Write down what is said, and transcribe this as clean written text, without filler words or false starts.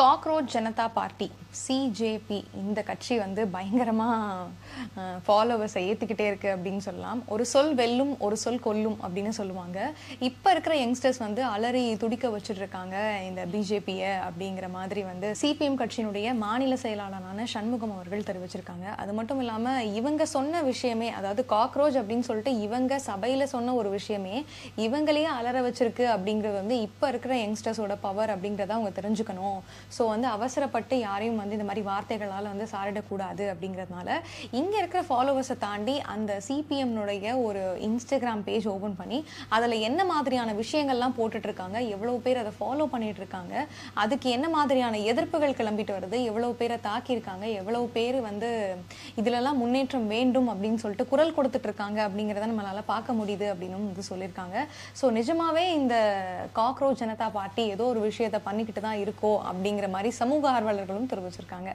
Cockroach Janata party CJP இந்த கட்சி வந்து பயங்கரமாக ஃபாலோவர்ஸை ஏற்றிக்கிட்டே இருக்கு அப்படின்னு சொல்லலாம். ஒரு சொல் வெல்லும் ஒரு சொல் கொல்லும் அப்படின்னு சொல்லுவாங்க. இப்போ இருக்கிற யங்ஸ்டர்ஸ் வந்து அலறி துடிக்க வச்சுட்டு இருக்காங்க இந்த பிஜேபியை அப்படிங்கிற மாதிரி வந்து சிபிஎம் கட்சியினுடைய மாநில செயலாளரான சண்முகம் அவர்கள் தெரிவிச்சிருக்காங்க. அது மட்டும் இல்லாமல் இவங்க சொன்ன விஷயமே, அதாவது காக்ரோச் அப்படின்னு சொல்லிட்டு இவங்க சபையில் சொன்ன ஒரு விஷயமே இவங்களையே அலற வச்சிருக்கு அப்படிங்கிறது வந்து இப்போ இருக்கிற யங்ஸ்டர்ஸோட பவர் அப்படிங்கிறத அவங்க தெரிஞ்சுக்கணும். ஸோ வந்து அவசரப்பட்டு யாரையும் வந்து இந்த மாதிரி வார்த்தைகளால் வந்து சாரிடக்கூடாது அப்படிங்கிறதுனால இங்கே இருக்கிற ஃபாலோவர்ஸை தாண்டி அந்த சிபிஎம்னுடைய ஒரு இன்ஸ்டாகிராம் பேஜ் ஓப்பன் பண்ணி அதில் என்ன மாதிரியான விஷயங்கள்லாம் போட்டுட்டு இருக்காங்க, எவ்வளோ பேர் அதை ஃபாலோ பண்ணிட்டு இருக்காங்க, அதுக்கு என்ன மாதிரியான எதிர்ப்புகள் கிளம்பிட்டு வருது, எவ்வளோ பேரை தாக்கியிருக்காங்க, எவ்வளோ பேர் வந்து இதிலெல்லாம் முன்னேற்றம் வேண்டும் அப்படின்னு சொல்லிட்டு குரல் கொடுத்துட்டு இருக்காங்க அப்படிங்கிறத நம்மளால பார்க்க முடியுது அப்படின்னு வந்து சொல்லியிருக்காங்க. ஸோ நிஜமாவே இந்த காக்ரோச் ஜனதா பார்ட்டி ஏதோ ஒரு விஷயத்தை பண்ணிக்கிட்டு தான் இருக்கோ அப்படிங்கிற மாதிரி சமூக ஆர்வலர்களும் தெரிவிச்சிருக்காங்க.